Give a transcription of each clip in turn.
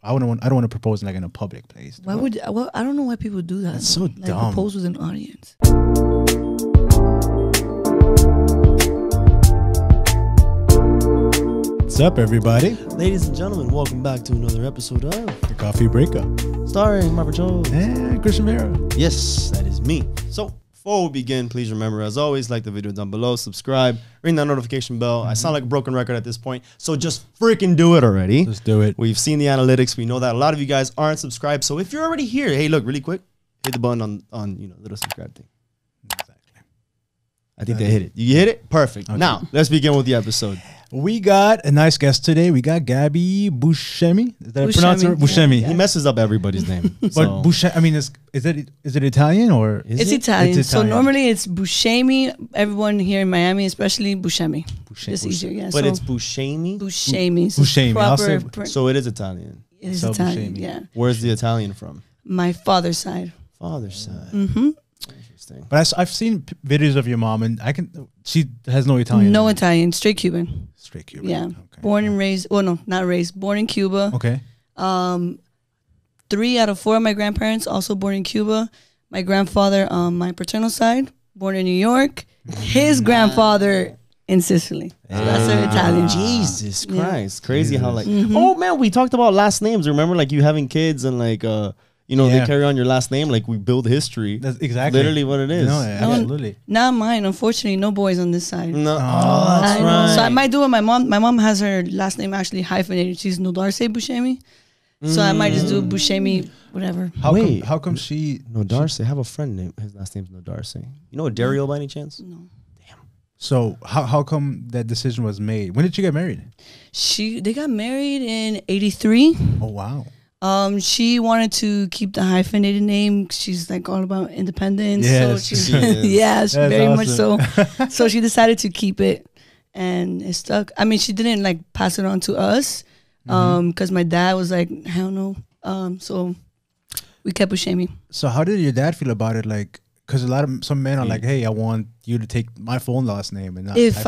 I don't want to propose like in a public place. Why would? Well, I don't know why people do that. That's so like, dumb. Propose with an audience. What's up, everybody? Ladies and gentlemen, welcome back to another episode of The Coffee Breakup. Starring Marvin Jones. And Christian Vera. Yes, that is me. So, before we begin, please remember, as always, like the video down below, subscribe, ring that notification bell. I sound like a broken record at this point, so just freaking do it already. Let's do it. We've seen the analytics. We know that a lot of you guys aren't subscribed. So if you're already here, hey, look, really quick, hit the button on little subscribe thing. Exactly. I think they hit it. You hit it? Perfect. Okay. Now, let's begin with the episode. We got a nice guest today. We got Gabby Buscemi. Is that pronounce it? Buscemi. Yeah. He messes up everybody's name. But so. Buscemi, I mean, is it Italian or? It's Italian. It's So Italian. normally it's Buscemi. Everyone here in Miami, especially Buscemi. It's easier, yeah. But so it's Buscemi? Buscemi. So Buscemi. I'll proper say- pr- So it is Italian. it is so Italian. Buscemi. Yeah. Where's the Italian from? My father's side. Father's side. Mm-hmm. Interesting. But I've seen videos of your mom, and she has no Italian. No in her. Italian, straight Cuban. Straight Cuban. Yeah. Okay. Born and raised. Well, no, not raised. Born in Cuba. Okay. 3 out of 4 of my grandparents also born in Cuba. My grandfather on my paternal side, born in New York. His grandfather in Sicily. So that's their Italian. Jesus Yeah. Christ. Crazy how like Mhm. oh man, we talked about last names. Remember like you having kids and like Yeah. they carry on your last name, like we build history. That's exactly Literally what it is. No, Yeah. absolutely. Not mine, unfortunately. No boys on this side. No. Oh, Oh, that's I know. right. So I might do it with my mom. My mom has her last name actually hyphenated. She's Nodarse Buscemi. So I might just do Buscemi, whatever. Wait. How come she? No Darcy. I have a friend named his last name's No Darcy. You know a Dario by any chance? No. So how come that decision was made? When did you get married? They got married in '83. Oh wow. She wanted to keep the hyphenated name. She's like all about independence. Yes. So she's She is. yes, That's very much awesome. so. So she decided to keep it, and it stuck. I mean, she didn't like pass it on to us, because my dad was like, hell no. So we kept Buscemi. So how did your dad feel about it? Like, because some men are like, hey, I want you to take my full last name and not. If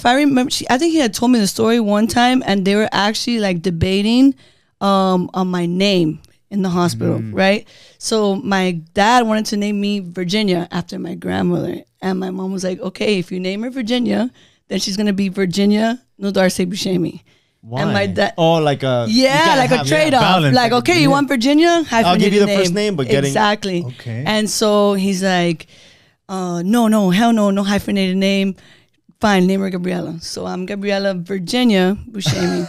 I remember, I think he had told me the story one time, and they were actually like debating on my name in the hospital, right? So my dad wanted to name me Virginia after my grandmother, and my mom was like, okay, if you name her Virginia, then she's gonna be Virginia Nodarse Buscemi. Why? And my dad, like a yeah, like a trade-off. balance. Like, okay, you want Virginia? I'll give you the hyphenated first name, but getting exactly. Okay. And so he's like, no, hell no hyphenated name. Fine, name her Gabriella. So I'm Gabriella Virginia Buscemi.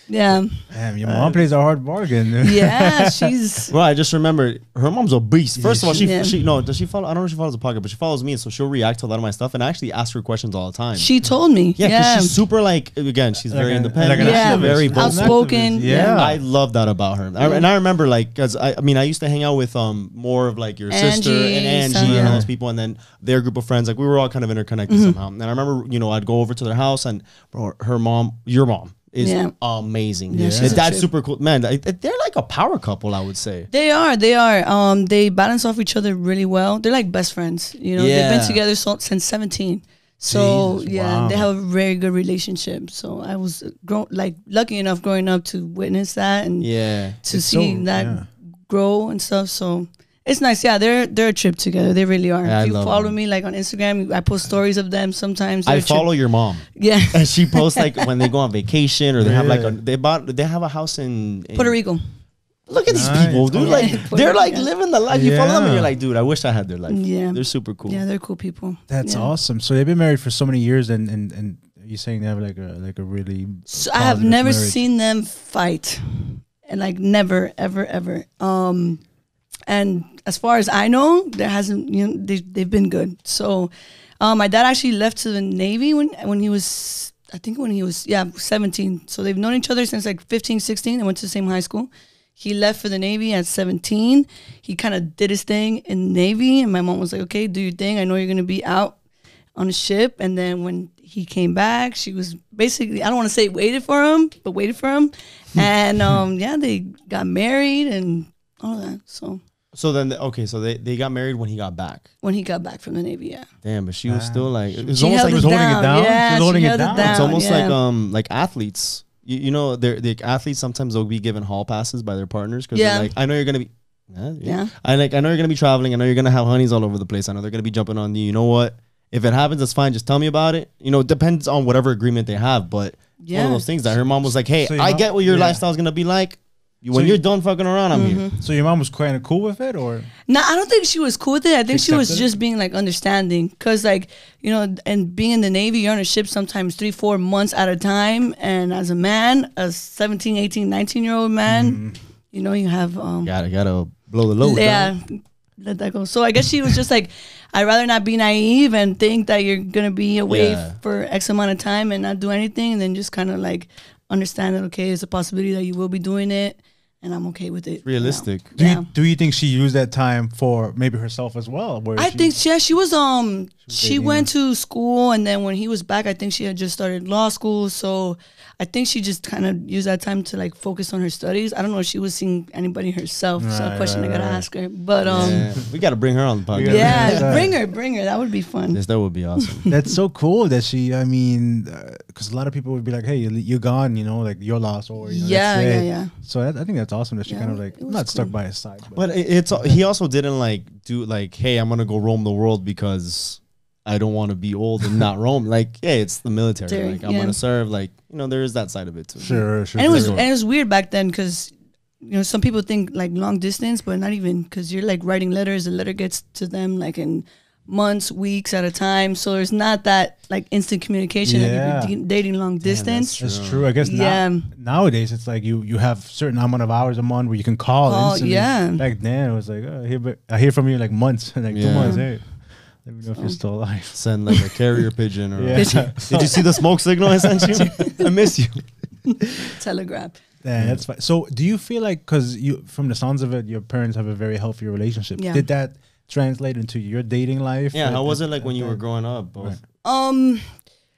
Yeah, Damn, your mom plays a hard bargain. yeah, she's Well, I just remembered her mom's a beast. First of all, Yeah. does she follow? I don't know if she follows the podcast, but she follows me, so she'll react to a lot of my stuff, and I actually ask her questions all the time. she told me. Yeah, because Yeah, she's super like again, she's Like very an independent. Yeah. She's very activist. vocal. outspoken. Yeah. I love that about her. And I remember like because I mean I used to hang out with more of like your sister and Angie, Angie and Sandra. those people, and then their group of friends. Like we were all kind of interconnected somehow. And I remember I'd go over to their house and bro, her mom, your mom. Is Yeah. amazing. Yeah, The she's a dad's trip. super cool. Man, they're like a power couple, I would say. They are. They balance off each other really well. They're like best friends. They've Yeah. been together since 17. So Jesus, yeah, wow. they have a very good relationship. So I was lucky enough growing up to witness that and Yeah. to It's see so- that yeah. grow and stuff. So it's nice. Yeah, they're a trip together. They really are. Yeah, I if you love follow them. me like on Instagram, I post stories of them sometimes. I They're a trip. follow your mom. Yeah, And she posts like when they go on vacation or they have like Yeah. they have a house in Puerto Rico. Look at Nice. these people, dude. Yeah. Like Puerto they're like Rico. living the life. You follow them and Yeah. you're like, dude, I wish I had their life. Yeah. They're super cool. Yeah, they're cool people. That's Yeah. awesome. So they've been married for so many years, and you're saying they have like a really. So I have positive never marriage. seen them fight, and like never, ever. And as far as I know, there hasn't. They've been good. So, my dad actually left to the Navy when he was, I think when he was 17. So they've known each other since like 15, 16. They went to the same high school. He left for the Navy at 17. He kind of did his thing in the Navy, and my mom was like, "Okay, do your thing. I know you're gonna be out on a ship." And then when he came back, she was basically, I don't want to say waited for him, but waited for him. And they got married and all that. So then, so they got married when he got back. when he got back from the Navy, yeah. Damn, but she was still like, it's She almost held like it holding it down. down? Yeah, She was holding she it held down? it's almost yeah. like athletes. you know, the athletes sometimes they'll be given hall passes by their partners because Yeah. they're like, I know you're gonna be. Yeah. I know you're gonna be traveling. I know you're gonna have honeys all over the place. I know they're gonna be jumping on you. You know what? If it happens, that's fine. Just tell me about it. You know, it depends on whatever agreement they have. But one Yeah. of those things that her mom was like, "Hey, So your I mom- get what your yeah. lifestyle's gonna be like. When So you're you- done fucking around, I'm here." So your mom was kind of cool with it, or No, I don't think she was cool with it. I think she was accepted it? just being like understanding. Cause like, you know, and being in the Navy, you're on a ship sometimes 3-4 months at a time. And as a man, a 17, 18, 19-year-old man, you know, you have, Gotta blow the load. yeah, let that go. So I guess she was just like, I'd rather not be naive and think that you're going to be away Yeah. for X amount of time and not do anything. And then just kind of like understand that, okay, it's a possibility that you will be doing it. And I'm okay with it. Realistic. Yeah. do you think she used that time for maybe herself as well? Where I think she was she dating went to school, and then when he was back, I think she had just started law school. So I think she just kind of used that time to like focus on her studies. I don't know if she was seeing anybody herself. It's a Right, question I right, gotta right. ask her. But Yeah. We gotta bring her on the podcast. yeah, Yeah. bring her. That would be fun. Yes, that would be awesome. that's so cool that she. I mean, because a lot of people would be like, "Hey, you're gone," you know, like you're lost, or you know, Yeah, that's yeah, it. yeah. So I think that's awesome that she Yeah, kind of like it was not stuck cool. by his side, But it's he also didn't like do like, hey, I'm gonna go roam the world because I don't want to be old and not roam. Like, hey, it's the military. Military, Like, I'm yeah. gonna serve. Like, you know, there is that side of it too. sure. And it was sure. weird back then because you know some people think like long distance, but not even because you're like writing letters. The letter gets to them like in months, weeks at a time. So there's not that like instant communication Yeah. like if you're dating long distance. true. That's true. I guess Yeah. nowadays it's like you have certain amount of hours a month where you can call. Instantly. yeah. Back then it was like I hear from you like months, like 2 Yeah. months. Hey, let me know if you're still alive. Send like a carrier pigeon or. Yeah. Did you see the smoke signal I sent you? I miss you. Telegraph. Yeah, that's fine. So, do you feel like, because you, from the sounds of it, your parents have a very healthy relationship? Yeah. Did that translate into your dating life? Yeah, how was it like at when you that- were growing up? Both? Right.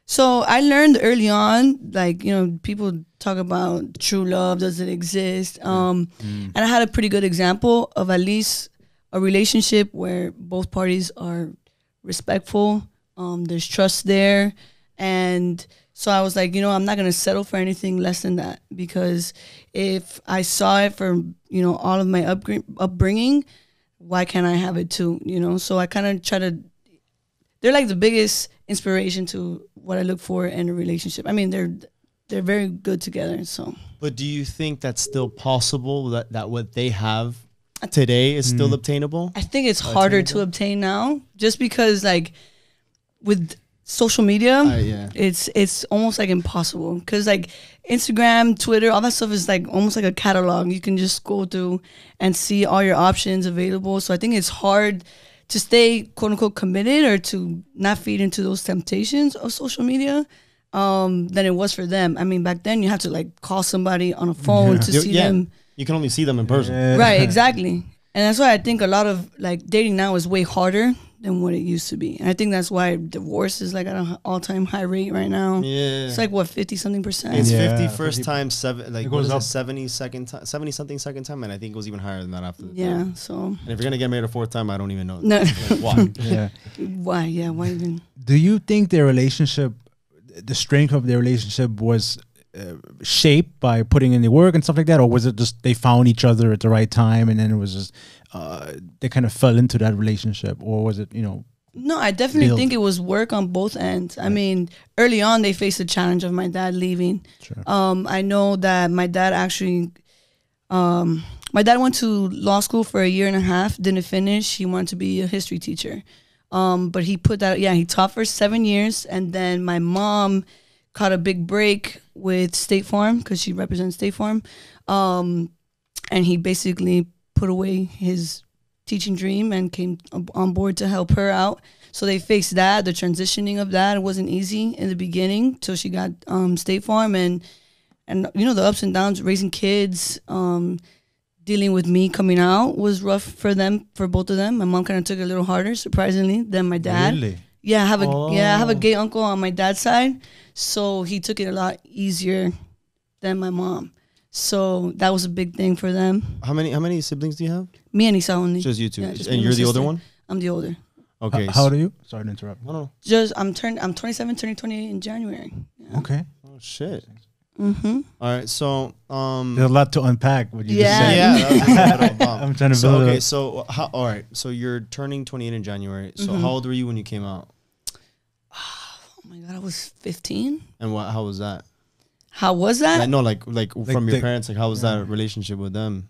So I learned early on, like, you know, people talk about true love, does it exist? And I had a pretty good example of at least a relationship where both parties are respectful. There's trust there. And so I was like, you know, I'm not going to settle for anything less than that, because if I saw it for, you know, all of my upbringing, why can't I have it too? You know, so I kind of try to, they're like the biggest inspiration to what I look for in a relationship. I mean, they're very good together. So, But do you think that's still possible, that what they have today is still obtainable? I think it's harder to obtain now, just because like with social media, Yeah. it's almost like impossible, because like Instagram, Twitter, all that stuff is like almost like a catalog. You can just go through and see all your options available. So I think it's hard to stay quote unquote committed or to not feed into those temptations of social media than it was for them. I mean, back then you have to like call somebody on a phone to see them. You can only see them in person. Yeah. Right, exactly. And that's why I think a lot of like dating now is way harder than what it used to be. And I think that's why divorce is like at an all-time high rate right now. Yeah. It's like what, 50-something%? It's Yeah, 50 first 50. time, seven, like It what goes is up. it, 70 second time, 70 something second time, and I think it was even higher than that after. The Yeah, third. so And if you're gonna get married a fourth time, I don't even know. No. Like, why? Yeah. why? Yeah, why even? Do you think their relationship, the strength of their relationship, was shaped by putting in the work and stuff like that, or was it just they found each other at the right time and then it was just they kind of fell into that relationship, or was it, you know? No, I definitely Build. think it was work on both ends. I mean, early on they faced the challenge of my dad leaving. Sure. I know that my dad actually, my dad went to law school for a year and a half, didn't finish. He wanted to be a history teacher. But he put that, he taught for 7 years. And then my mom caught a big break with State Farm because she represents State Farm. And he basically put away his teaching dream and came on board to help her out. So they faced that, the transitioning of that. It wasn't easy in the beginning till she got State Farm, and you know, the ups and downs, raising kids, dealing with me coming out was rough for them, for both of them. My mom kind of took it a little harder, surprisingly, than my dad. Really? Yeah, I have a gay uncle on my dad's side, so he took it a lot easier than my mom. So that was a big thing for them. How many siblings do you have? Me and Isa only. Just you two. Yeah, just me And and you're my the older sister. one? I'm the older. Okay. How old are you? Sorry to interrupt. No. I'm 27, turning 28 in January. Yeah. Okay. Oh shit. Mm-hmm. All right, so There's a lot to unpack. What you Yeah. just said. yeah, that was a little bit of a bump. I'm trying to So build okay, it. so all right, so you're turning 28 in January. So Mm-hmm. how old were you when you came out, Oh my God, I was 15. and what? How was that? How was that? I know, like from your the- parents, like how was that relationship with them?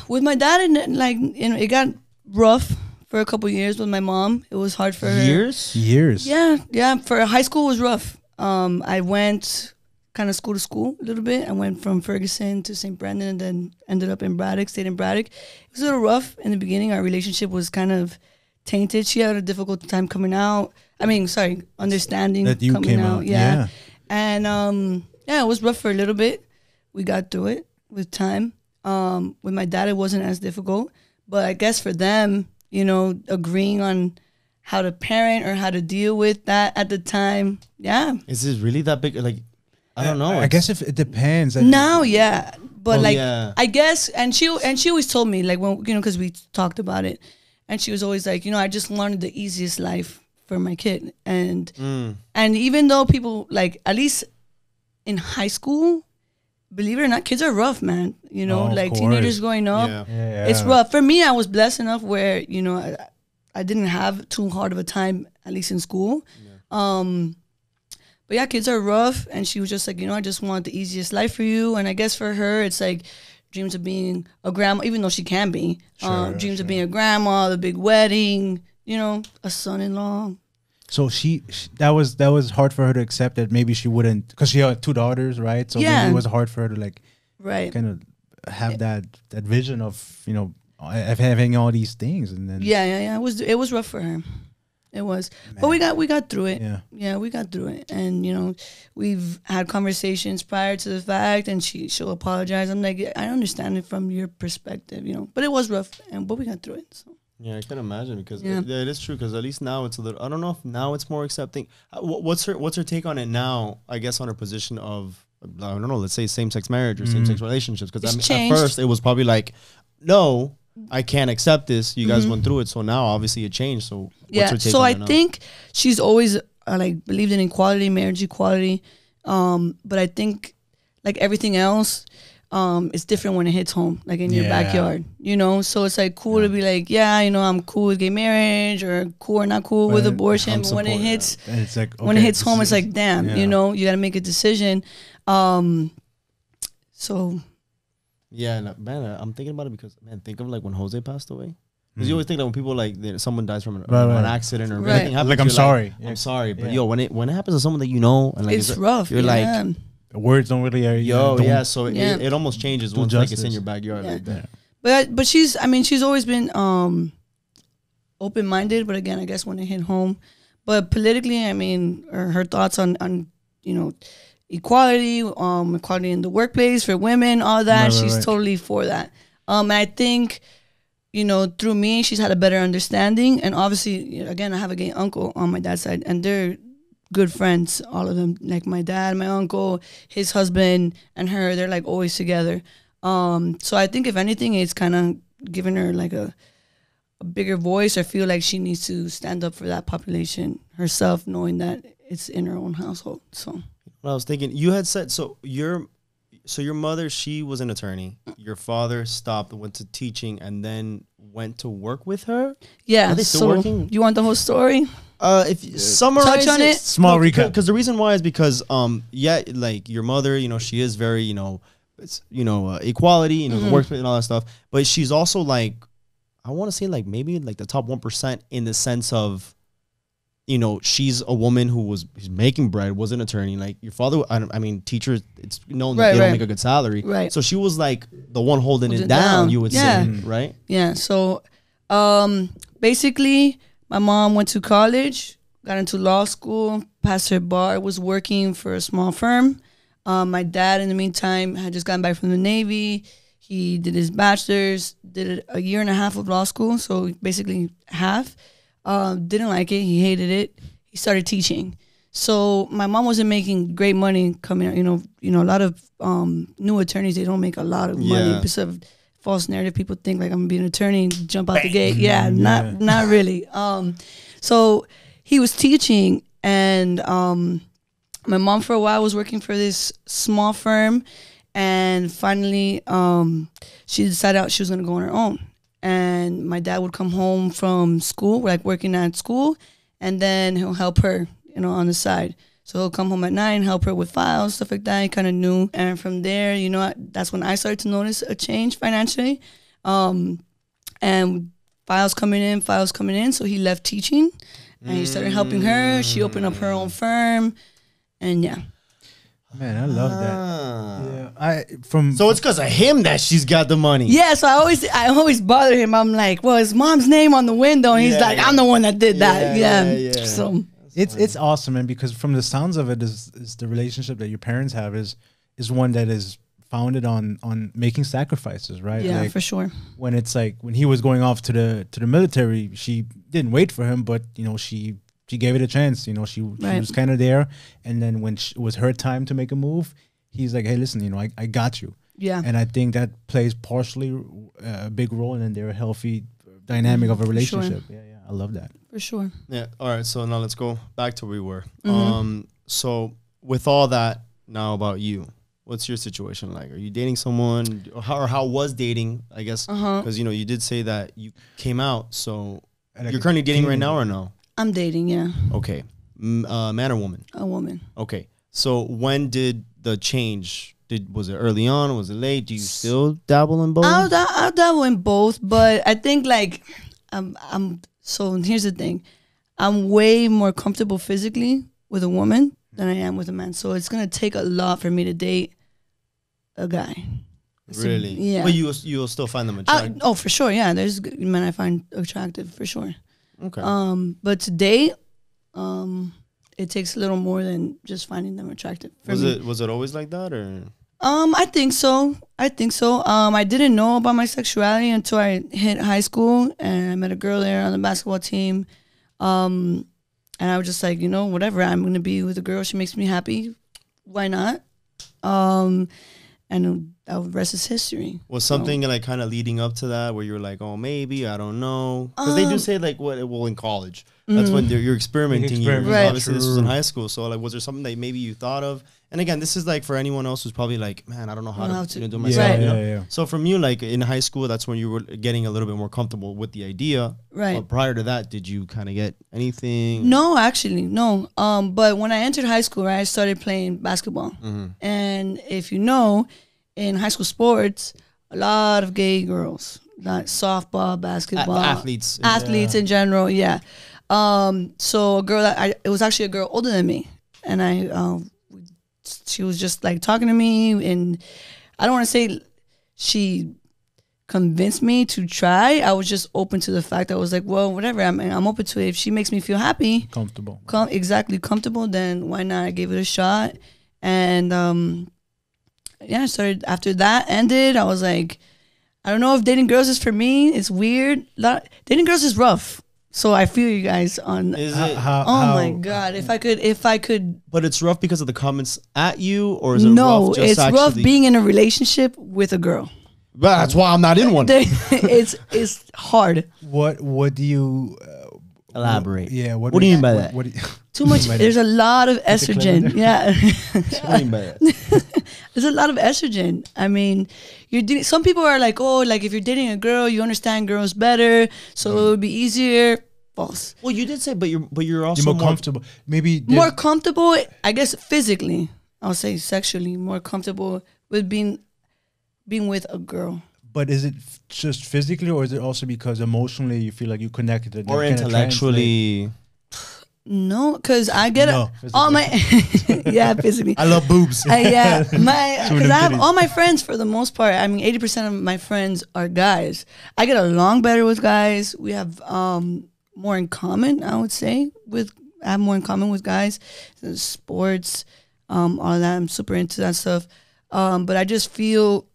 With my dad, and like, you know, it got rough for a couple years with my mom. It was hard for her. Years? Years. Yeah. For high school was rough. I went kind of school to school a little bit. I went from Ferguson to St. Brendan and then ended up in Braddock, stayed in Braddock. It was a little rough in the beginning. Our relationship was kind of tainted. She had a difficult time coming out. I mean, sorry, understanding That you coming came out. out. Yeah. Yeah. And yeah, it was rough for a little bit. We got through it with time. With my dad, it wasn't as difficult. But I guess for them, you know, agreeing on how to parent or how to deal with that at the time, yeah. Is this really that big? Like, I don't know. I guess if it depends. Now, yeah. But Oh, like, yeah. I guess, and she always told me, like, when, you know, because we talked about it, and she was always like, you know, I just wanted the easiest life for my kid. And even though people, like, at least in high school, believe it or not, kids are rough, man. You know, Oh, of like course. teenagers growing up. Yeah. Yeah. It's rough. For me, I was blessed enough where, you know, I didn't have too hard of a time, at least in school. But yeah, kids are rough. And she was just like, you know, I just want the easiest life for you. And I guess for her, it's like dreams of being a grandma, even though she can be. Dreams of being a grandma, the big wedding, you know, a son-in-law. So she that was hard for her to accept that maybe she wouldn't, because she had two daughters, right? So Yeah. maybe it was hard for her to like Right. kind of have that vision of, you know, of having all these things, and then Yeah. It was rough for her. It was, but we got through it. Yeah. We got through it, and you know, we've had conversations prior to the fact, and she'll apologize. I'm like, I understand it from your perspective, you know, but it was rough, but we got through it. So Yeah, I can imagine because Yeah. it is true. Because at least now it's a little. I don't know if now it's more accepting. What's her take on it now? I guess on her position of, I don't know. Let's say same-sex marriage or same-sex relationships. Because It's at changed. first it was probably like, no, I can't accept this. You guys went through it, so now obviously it changed. So what's her take so on I it now? think she's always like believed in equality, marriage equality, but I think like everything else, it's different when it hits home, like in your Yeah. backyard, you know. So it's like cool to be like, yeah, you know, I'm cool with gay marriage or cool or not cool with But abortion. I'm But when it support- hits, and it's like when it okay, hits home, this it's is- like, damn, yeah. you know, you got to make a decision. So Yeah, man, I'm thinking about it because, man, think of like when Jose passed away. Because you always think that when people like someone dies from an Right. accident or Right. anything happens, Like, I'm you're sorry. I'm Yeah. sorry, but Yeah. yo, when it happens to someone that you know, and like it's rough. you're yeah. like, words don't really yo, don't- yeah. So Yeah. it almost changes Do once like it's in justice. your backyard Yeah. like that. But she's always been open minded. But again, I guess when it hit home, but politically, I mean, her thoughts on you know, equality, equality in the workplace for women, all that. Right, She's right. totally for that. And I think, you know, through me, she's had a better understanding. And obviously, again, I have a gay uncle on my dad's side, and they're good friends, all of them. Like my dad, my uncle, his husband, and her, they're like always together. So I think if anything, it's kind of giving her like a bigger voice, or feel like she needs to stand up for that population herself, knowing that it's in her own household. So Well, I was thinking you had said so your mother, she was an attorney. Your father stopped, went to teaching, and then went to work with her. yeah. Are they still so working? you want the whole story? If you summarize Touch on it. Small recap. because the reason why is because yeah, like your mother, you know, she is very, you know, it's, you know, equality, you know, the workplace and all that stuff, but she's also like, I want to say like maybe like the top 1% in the sense of, you know, she's a woman who's making bread, was an attorney. Like your father, I mean, teachers, it's known that Right, they right. don't make a good salary. Right. So she was like the one holding Hold it it down, down. you would Yeah. say, right? Yeah. So basically, my mom went to college, got into law school, passed her bar, was working for a small firm. My dad, in the meantime, had just gotten back from the Navy. He did his bachelor's, did a year and a half of law school, so basically half. Didn't like it. He hated it. He started teaching. So my mom wasn't making great money coming out. You know, a lot of new attorneys, they don't make a lot of money Yeah. because of false narrative. People think like I'm gonna be an attorney and jump out the gate. Yeah, not really. So he was teaching, and My mom for a while was working for this small firm, and finally she decided she was going to go on her own. And my dad would come home from school, like working at school, and then he'll help her, on the side. So he'll come home at night and help her with files, stuff like that. He kind of knew. And from there, that's when I started to notice a change financially. And files coming in. So he left teaching and he started helping her. She opened up her own firm. And yeah. Man, I love that. Yeah, So it's because of him that she's got the money. Yeah, so I always bother him. I'm like, well, his mom's name on the window, and he's like, I'm the one that did that. Yeah. So it's awesome, man, because from the sounds of it, is the relationship that your parents have is one that is founded on making sacrifices, right? Yeah, like, for sure. When it's like when he was going off to the military, she didn't wait for him, but she gave it a chance. She was kind of there. And then when it was her time to make a move, he's like, hey, listen, I got you. Yeah. And I think that plays partially a big role in their healthy dynamic of a relationship. Sure. Yeah, I love that. For sure. Yeah. All right. So now let's go back to where we were. Mm-hmm. So with all that, now about you, what's your situation like? Are you dating someone, or how was dating? I guess because you did say that you came out. So you're currently dating right now, or no? I'm dating. Yeah. Okay. Man or woman? A woman. Okay. So when did the change? Was it early on? Was it late? Do you still dabble in both? I'll dabble in both, but I think like so here's the thing. I'm way more comfortable physically with a woman than I am with a man. So it's gonna take a lot for me to date a guy. Really? Yeah. But you'll still find them attractive. Oh, for sure. Yeah, there's men I find attractive for sure. Okay. But to date, it takes a little more than just finding them attractive. Was it always like that, or? I think so. I didn't know about my sexuality until I hit high school, and I met a girl there on the basketball team. And I was just like, whatever. I'm gonna be with a girl. She makes me happy. Why not? And the rest is history. Was something like kind of leading up to that where you were like, oh, maybe, I don't know? Because they do say like, in college, that's when you're experimenting years. Right. Obviously, this was in high school. So like, was there something that maybe you thought of? And again, this is like for anyone else who's probably like, man, I don't know how to do myself. Right. So from you, like in high school, that's when you were getting a little bit more comfortable with the idea. Right. But prior to that, did you kind of get anything? No, actually, no. But when I entered high school, right, I started playing basketball. Mm-hmm. And if you know, in high school sports, a lot of gay girls, like softball, basketball, athletes in general. Yeah. So a girl it was actually a girl older than me, and she was just like talking to me, and I don't want to say she convinced me to try. I was just open to the fact. I was like, well, whatever. I'm open to it. If she makes me feel happy, comfortable, comfortable, then why not? I gave it a shot, and yeah, I started after that ended. I was like, I don't know if dating girls is for me. It's weird. Dating girls is rough. So I feel you guys on. Is it? My God! If I could. But it's rough because of the comments at you, or is it no? rough? Just it's rough being in a relationship with a girl. But that's why I'm not in one. It's hard. What do you elaborate? What do you mean by that? What do you, Too much. There's a lot of estrogen. Yeah. What do you mean by that? There's a lot of estrogen. I mean, some people are like, oh, like if you're dating a girl, you understand girls better, so it would be easier. False. Well, you did say, but you're also more comfortable. Maybe more comfortable. I guess physically, I'll say sexually more comfortable with being with a girl. But is it just physically, or is it also because emotionally you feel like you connected, or intellectually? No, because I get all my physically. I love boobs. Yeah, because I have all my friends for the most part. I mean, 80% of my friends are guys. I get along better with guys. We have more in common, I would say. I have more in common with guys, sports, all of that. I'm super into that stuff. But I just feel,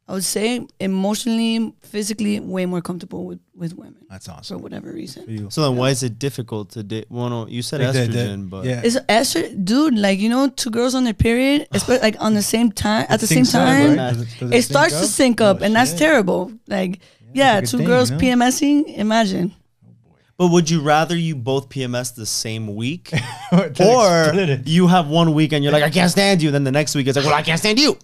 I would say, emotionally, physically, way more comfortable with women. That's awesome. For whatever reason. So then why is it difficult to date? Well, you said like estrogen, but... Yeah. It's estrogen, dude, like, two girls on their period, especially like on the same time, at the same time, right? it starts to sync up, and that's terrible. Like, two girls PMSing, imagine. But would you rather you both PMS the same week, Or or you have 1 week and you're like, I can't stand you, and then the next week it's like, well, I can't stand you,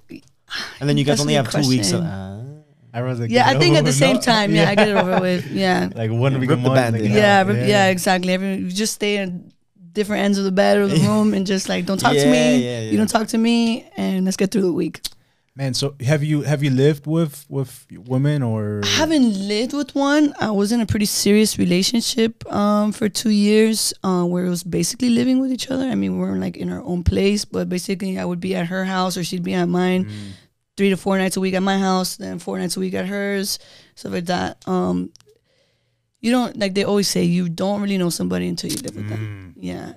and then you guys That's only a have good 2 weeks. So, question. I rather Yeah, get I it think over at the with. same No? time, yeah, I get it over with. Yeah. Like 1 week Rip a the month. Band-Aid like, off. Yeah, exactly. You just stay in different ends of the bed or the room and just like don't talk to me. Yeah. You don't talk to me, and let's get through the week. Man, so have you lived with women or? I haven't lived with one. I was in a pretty serious relationship for 2 years where it was basically living with each other. I mean, we weren't like in our own place, but basically I would be at her house or she'd be at mine 3 to 4 nights a week at my house, then 4 nights a week at hers, stuff like that. You don't, like they always say, you don't really know somebody until you live with them. Yeah.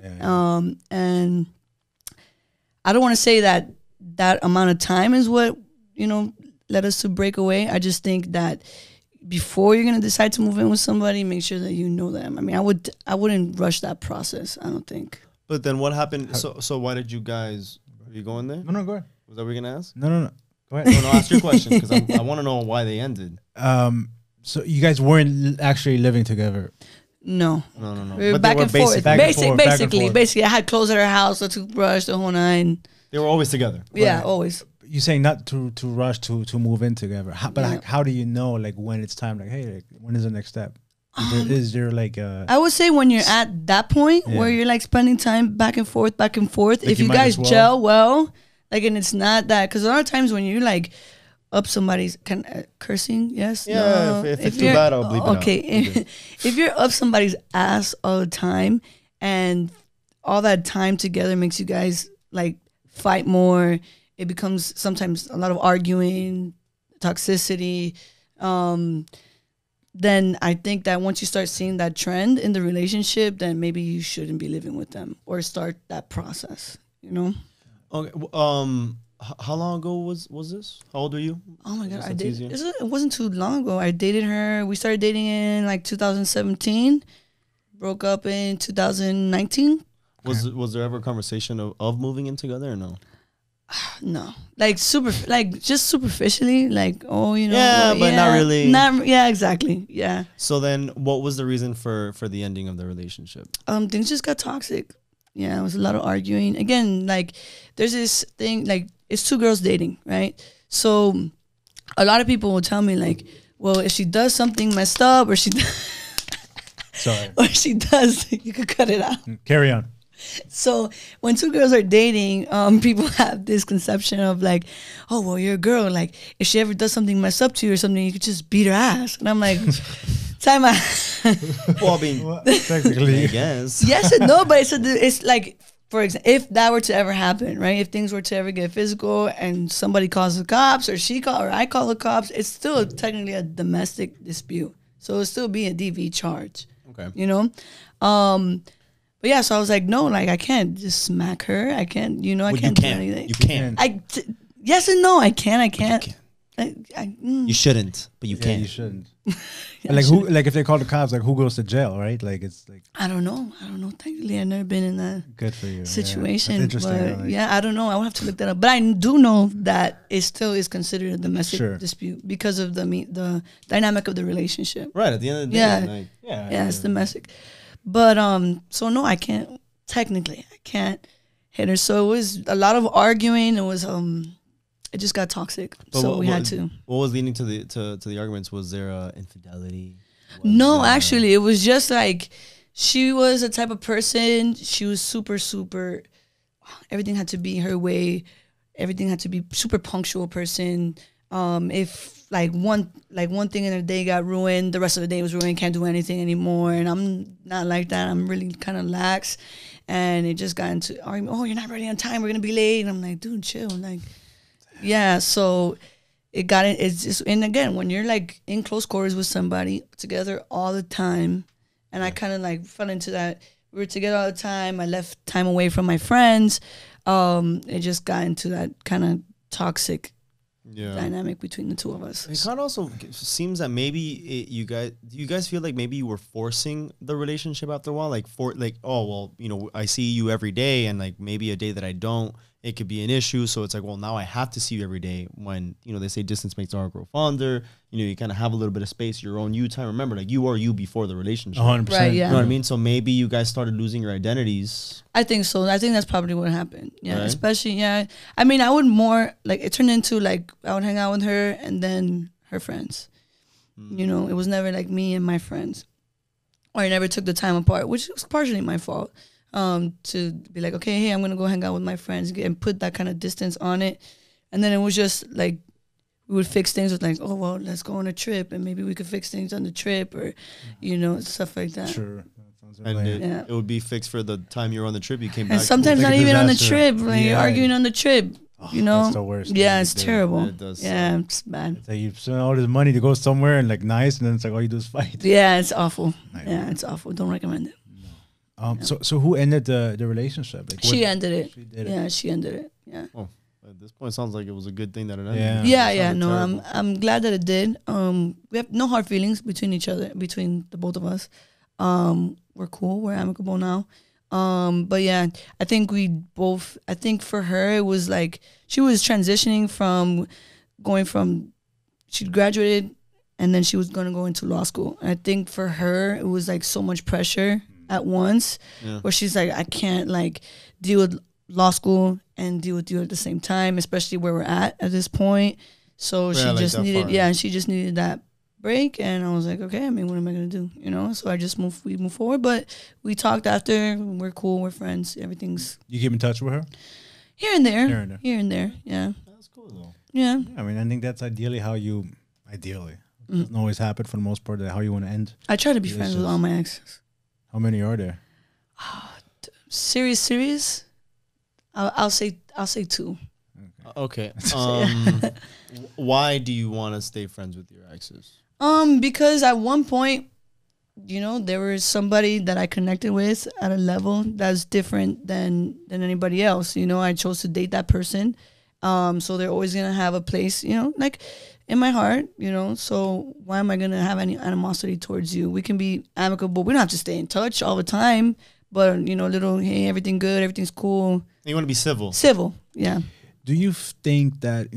And I don't want to say that amount of time is what, led us to break away. I just think that before you're going to decide to move in with somebody, make sure that you know them. I mean, I wouldn't rush that process, I don't think. But then what happened? So why did you guys? Are you going there? No, go ahead. Was that what you're gonna ask? No. Go ahead. No, ask your question because I want to know why they ended. So you guys weren't actually living together. No. No. We were But they back were and forth. back and forth, back and forth. Basically, I had clothes at her house, a toothbrush, the whole nine. They were always together. Yeah, Right. always. You're saying not to rush to move in together, but Yeah. like, how do you know like when it's time? Like, hey, like, when is the next step? Is there like a? I would say when you're at that point where Yeah. you're like spending time back and forth, Like if you you might guys as well. gel well, like, and it's not that, because a lot of times when you're like up somebody's cursing, yes, Yeah, no. if it's too you're- bad, I'll bleep it out. okay, if you're up somebody's ass all the time and all that time together makes you guys like fight more, it becomes sometimes a lot of arguing, toxicity. Then I think that once you start seeing that trend in the relationship, then maybe you shouldn't be living with them or start that process. Okay. How long ago was this? How old were you? Oh my god, guess I that's dated. easier. It wasn't too long ago. I dated her. We started dating in like 2017. Broke up in 2019. Was there ever a conversation of moving in together or no? No, like just superficially, like Yeah, but not really. Yeah, exactly. Yeah. So then, what was the reason for the ending of the relationship? Things just got toxic. Yeah, it was a lot of arguing. Again, like there's this thing, like it's two girls dating, right? So a lot of people will tell me like, well, if she does something messed up or Sorry. or she does, you could cut it out. Carry on. So when two girls are dating, people have this conception of like, oh, well, you're a girl. Like if she ever does something messed up to you or something, you could just beat her ass. And I'm like, time out. Well, I mean, Technically, I guess. Yes and no, but it's like, for example, if that were to ever happen, right? If things were to ever get physical and somebody calls the cops or I call the cops, it's still technically a domestic dispute. So it'll still be a DV charge. Okay. But yeah, so I was like, no, like I can't just smack her. I can't, I Well, can't you do can. anything. You can. Yes and no, I can't. can. Mm. You shouldn't, but you yeah, can. you shouldn't. Yeah, Like I who? Like if they call the cops, like who goes to jail, right? Like it's like I don't know. Technically, I've never been in that good for you. situation. Yeah. That's interesting. But like, yeah, I don't know. I will have to look that up. But I do know that it still is considered a domestic Sure. dispute because of the dynamic of the relationship. Right at the end of the day, Yeah. like, Yeah, it's domestic. But so no, I can't. Technically, I can't hit her. So it was a lot of arguing. It was it just got toxic. But So we had to. What was leading to the arguments? Was there infidelity? No, actually, it was just like she was a type of person. She was super. Everything had to be her way. Everything had to be super punctual person. If like one thing in her day got ruined, the rest of the day was ruined. Can't do anything anymore. And I'm not like that. I'm really kind of lax. And it just got into argument. Oh, you're not ready on time. We're gonna be late. And I'm like, dude, chill. Like, yeah. So it got in. It's just, and again, when you're like in close quarters with somebody together all the time, and I kind of like fell into that. We were together all the time. I left time away from my friends. It just got into that kind of toxic dynamic between the two of us. It kind of also seems that maybe you guys feel like maybe you were forcing the relationship after a while, oh well, I see you every day, and like maybe a day that I don't, it could be an issue. So it's like, well, now I have to see you every day. When they say distance makes the heart grow fonder, you kind of have a little bit of space, your own you time. Remember, like you are you before the relationship. 100%. Right, yeah. You know what I mean? So maybe you guys started losing your identities. I think so. I think that's probably what happened. Yeah, Right. especially I mean, I would more like it turned into like I would hang out with her and then her friends. You know, it was never like me and my friends, or I never took the time apart, which was partially my fault. To be like, okay, hey, I'm gonna go hang out with my friends and put that kind of distance on it, and then it was just like we would fix things with like, oh well, let's go on a trip, and maybe we could fix things on the trip, or you know, stuff like that. Sure. That sounds And right. it would be fixed for the time you were on the trip. You came back. And sometimes like not a even on the disaster. trip, like you're Yeah. arguing on the trip. You know, That's the worst. yeah, thing it's to do. terrible. It does Yeah, it's bad. It's like you spend all this money to go somewhere and like nice, and then it's like all you do is fight. Yeah, it's awful. Nightmare. Yeah, it's awful. Don't recommend it. So who ended the relationship? Like, She what- ended it. She did it. Yeah, she ended it. Yeah. Oh, at this point, it sounds like it was a good thing that it ended. Yeah. Yeah, It yeah. sounded No, terrible. I'm glad that it did. We have no hard feelings between each other, between the both of us. We're cool. We're amicable now. But yeah, I think I think for her it was like she was transitioning from going from she graduated and then she was gonna go into law school. And I think for her it was like so much pressure at once, Yeah. where she's like, I can't like deal with law school and deal with you at the same time, especially where we're at this point. So Yeah, she like just that needed, far. yeah, she just needed that break. And I was like, okay, I mean, what am I gonna do? You know? So I just we move forward. But we talked after. We're cool. We're friends. Everything's You keep in touch with her? here and there. Here and there. Here and there. Yeah. That's cool though. Yeah. I mean, I think that's ideally how you. Ideally, it doesn't always happen for the most part. How you want to end. I try to be friends with all my exes. How many are there? Serious. I'll say 2. Okay. Why do you want to stay friends with your exes? Because at one point, you know, there was somebody that I connected with at a level that's different than anybody else. You know, I chose to date that person. So they're always gonna have a place, you know, like in my heart, you know. So why am I gonna have any animosity towards you? We can be amicable. We don't have to stay in touch all the time, but you know, little hey, everything good, everything's cool, You want to be civil. civil, yeah. Do you think that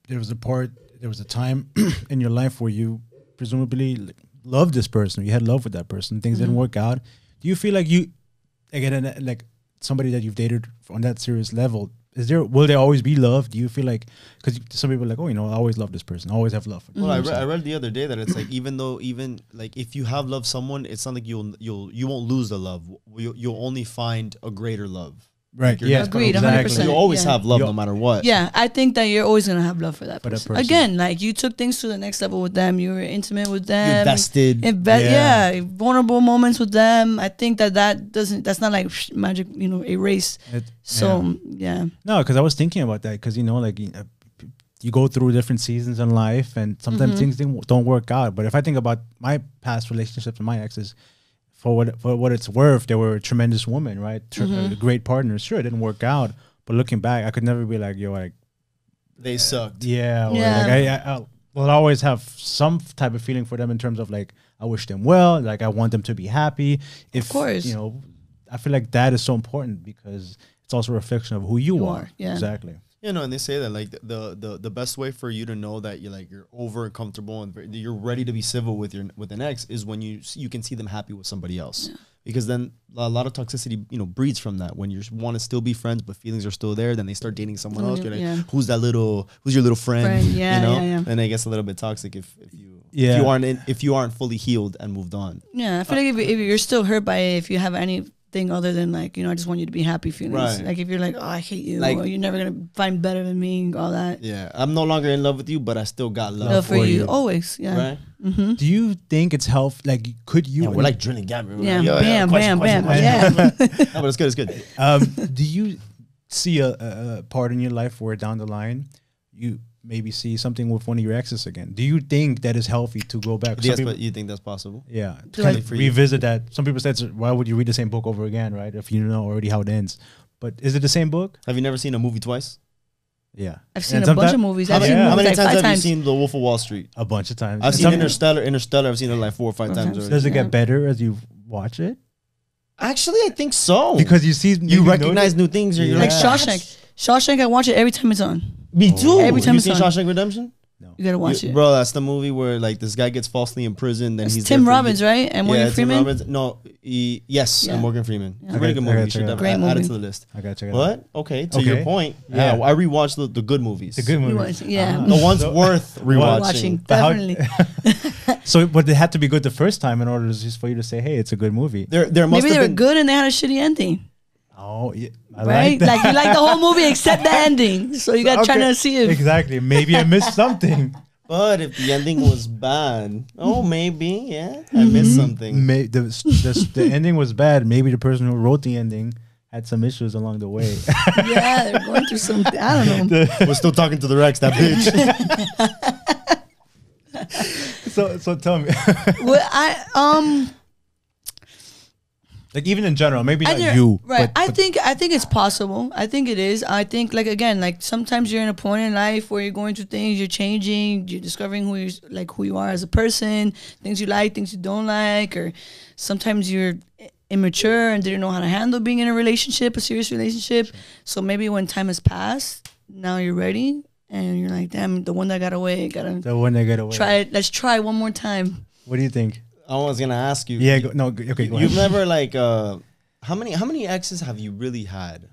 there was a time in your life where you presumably like, loved this person, you had love with that person, things didn't work out? Do you feel like you again like somebody that you've dated on that serious level? Will there always be love? Do you feel like, because some people are like, oh, you know, I always love this person, I always have love for this Well, person. I read the other day that it's like even like if you have loved someone, it's not like you won't lose the love. You'll only find a greater love. Right. You're Yeah. just Agreed, Exactly. 100%. You always Yeah. have love You- no matter what. Yeah, I think that you're always gonna have love for that For that person. person. Again, like you took things to the next level with them. You were intimate with You them. invested. Yeah, vulnerable moments with them. I think that's not like magic, you know, erase. So yeah. No, because I was thinking about that because, you know, like you go through different seasons in life and sometimes things don't work out. But if I think about my past relationships and my exes, for what it's worth, they were a tremendous woman, right? Great partners. Sure, it didn't work out. But looking back, I could never be like, yo, like, They sucked. yeah. Or Yeah. like I'll always have some type of feeling for them in terms of like, I wish them well. Like, I want them to be happy. If, course. you know, I feel like that is so important because it's also a reflection of who you are. Yeah. Exactly. You know, and they say that like the best way for you to know that you're over and comfortable and you're ready to be civil with an ex is when you can see them happy with somebody else. Yeah. Because then a lot of toxicity, you know, breeds from that. When you want to still be friends, but feelings are still there, then they start dating someone else. You're like, Yeah. who's your little friend? Yeah, you know, yeah, yeah. and it gets a little bit toxic if Yeah. you aren't fully healed and moved on. Yeah, I feel like if you're still hurt by it, if you have anything other than like, you know, I just want you to be happy feelings. Right. Like if you're like, oh, I hate you, Like- or you're never gonna find better than me, all that. Yeah, I'm no longer in love with you, but I still got love, Love for for you, you. always. Yeah. right? Mm-hmm. Do you think it's health? Like, could you? Yeah, we're like drilling Gabby. Yeah. Yo, Bam, question, bam, question, bam. question. Yeah. No, but it's good. It's good. Do you see a part in your life where down the line you maybe see something with one of your exes again? Do you think that is healthy to go back? Some Yes, people- but you think that's possible? yeah, Do kind I- of For you. revisit that. Some people said, why would you read the same book over again, right? If you know already how it ends. But is it the same book? Have you never seen a movie twice? Yeah, I've seen And a bunch sometime- of movies. How I've many, seen Yeah. how movies many like times 5 have you times. seen The Wolf of Wall Street? a bunch of times. I've And seen some- Interstellar. I've seen it like 4 or 5 4 times times. already. Does it Yeah. get better as you watch it? Actually, I think so. Because you see, you recognize new things. Or you're Yeah. Like like, Shawshank. Shawshank, I watch it every time it's on. me too. Every time you it's seen on. Shawshank Redemption? No. You gotta watch it. Bro, that's the movie where like this guy gets falsely imprisoned. Then It's he's Tim there for Robbins, right? And Morgan Tim Freeman. Robbins. No, yes, Yeah. and Morgan Freeman. It's a Yeah. really good I movie. gotta You should check it out. definitely Great add it movie. to the list. I gotta check it out. But okay, to your Okay. point, Yeah. I rewatched the good movies. The good You movies. watch- yeah. The ones worth rewatching. Watching, But how- definitely. So, but it had to be good the first time in order just for you to say, "Hey, it's a good movie." There must Maybe they have were been good and they had a shitty ending, Oh, yeah, I right? like that. Like you like the whole movie except the ending, so you got trying Okay. to see if Exactly. Maybe I missed something. But if the ending was bad, maybe, yeah, I missed something. The ending was bad. Maybe the person who wrote the ending had some issues along the way. yeah, they're going through something. I don't know. We're still talking to the Rex, that bitch. so tell me, Well, like even in general, maybe not think- you, right? but I think it's possible. I think it is. I think like again, like sometimes you're in a point in life where you're going through things, you're changing, you're discovering who you are as a person, things you like, things you don't like, or sometimes you're immature and didn't know how to handle being in a relationship, a serious relationship. So maybe when time has passed, now you're ready, and you're like, damn, the one that got away, gotta the one that got away. try it. Let's try one more time. What do you think? I was gonna ask you. Yeah. Okay. Go You've ahead. never like how many exes have you really had?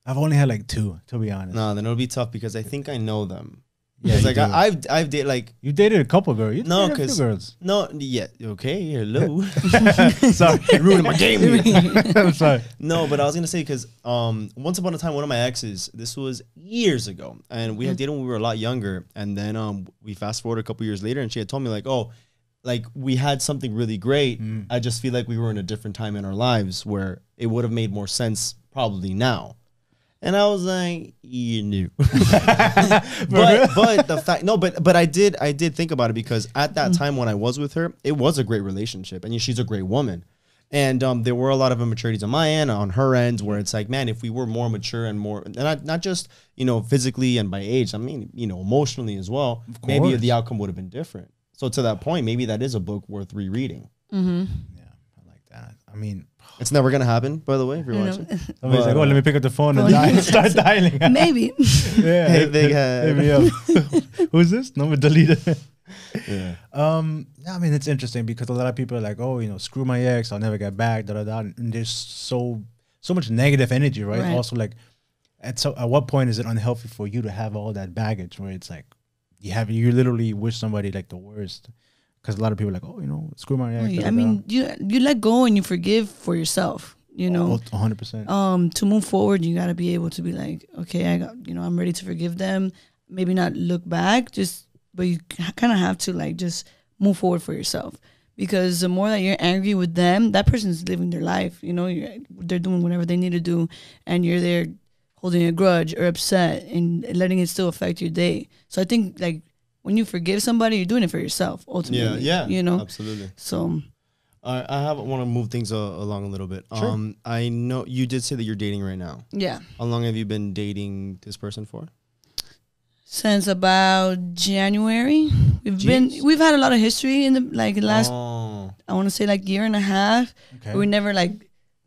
I've only had like 2, to be honest. No, then it'll be tough because I think I know them. Yeah, It's you like do. I've dated like You dated a couple girls. You No, dated a few 'cause- girls. no, yeah, okay, hello. Sorry, Ruining my game here. I'm sorry. No, but I was gonna say because once upon a time, one of my exes, this was years ago, and we had dated when we were a lot younger, and then we fast forward a couple years later, and she had told me like, oh, like we had something really great. I just feel like we were in a different time in our lives where it would have made more sense probably now. And I was like, you knew. but the fact, no, but I did think about it because at that time when I was with her, it was a great relationship, and she's a great woman. And there were a lot of immaturities on my end, on her end, where it's like, man, if we were more mature and more, and not just physically and by age, I mean emotionally as well, maybe course. the outcome would have been different. So to that point, maybe that is a book worth rereading. Yeah, I like that. I mean, It's never gonna happen, by the way, if you're watching. somebody's like, "Oh, let me pick up the phone and Phone. start dialing." Maybe. Yeah, Hey, big head. hit me up. Who's this? Number deleted. Yeah. I mean, it's interesting because a lot of people are like, "Oh, screw my ex, I'll never get back." Da da da. And there's so much negative energy, right? Right. Also, like, at what point is it unhealthy for you to have all that baggage where it's like you literally wish somebody like the worst? Because a lot of people are like, "Oh, screw my ex." I mean, you let go and you forgive for yourself. 100%. To move forward, you got to be able to be like, okay, I'm ready to forgive them. Maybe not look back, but you kind of have to like just move forward for yourself. Because the more that you're angry with them, that person's living their life. They're doing whatever they need to do, and you're there holding a grudge or upset and letting it still affect your day. So I think like when you forgive somebody, you're doing it for yourself ultimately. Yeah. Yeah. Absolutely. So I want to move things along a little bit. Sure. I know you did say that you're dating right now. yeah. How long have you been dating this person for? Since about January, we've had a lot of history in the last I want to say like year and a half. Okay. We never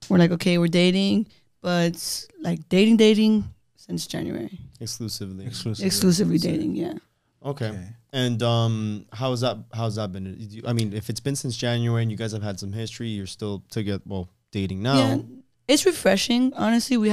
we're like okay, we're dating, but like dating since January. Exclusively dating, yeah. Okay. And how's that been? I mean, if it's been since January and you guys have had some history, you're still dating now. Yeah, it's refreshing. Honestly, we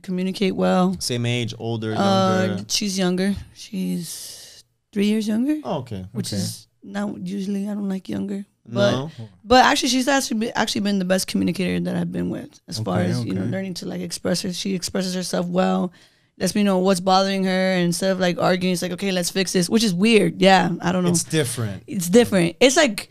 communicate well. Same age, older, younger. She's younger. She's 3 years younger, Oh, okay. which Okay. is not usually. I don't like younger, No. but actually, she's actually been the best communicator that I've been with as far Okay, as okay. learning to like express her. She expresses herself well. Lets me know what's bothering her, and instead of like arguing, it's like, okay, let's fix this, which is weird. Yeah, I don't know. It's different. It's different. It's like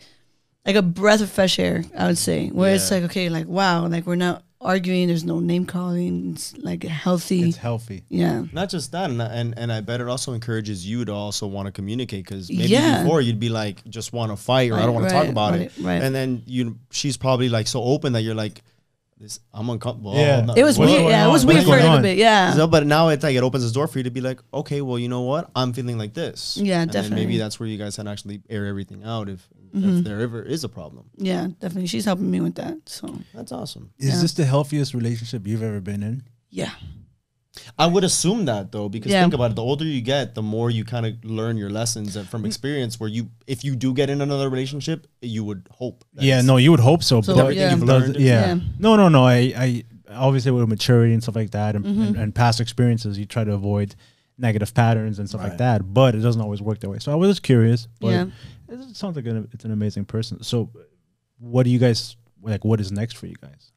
a breath of fresh air, I would say, where it's Yeah. like, okay, like wow, like we're not arguing. There's no name calling. It's like healthy. It's healthy. Yeah. Not just that, and I bet it also encourages you to also want to communicate because maybe Yeah. before you'd be like just want to fight or I don't want to talk about it, right. and then she's probably like so open that you're like, I'm uncomfortable. Yeah. It was What's weird. going Yeah, it on? was What's weird for a going little on? bit. Yeah. So, but now it's like it opens the door for you to be like, okay, well, you know what? I'm feeling like this. Yeah, and then definitely. maybe that's where you guys can actually air everything out if there ever is a problem. Yeah, definitely. She's helping me with that. So That's awesome. Is this the healthiest relationship you've ever been in? yeah, I would assume that though, because Yeah. think about it. The older you get, the more you kind of learn your lessons and from experience. Where if you do get in another relationship, you would hope. that Yeah, it's- no, you would hope so. So, but everything yeah. you've does- learned. yeah. Yeah. No. I obviously with maturity and stuff like that, and past experiences, you try to avoid negative patterns and stuff like Right. that. But it doesn't always work that way. So I was just curious. But Yeah. it sounds like it's an amazing person. So, what do you guys like? What is next for you guys?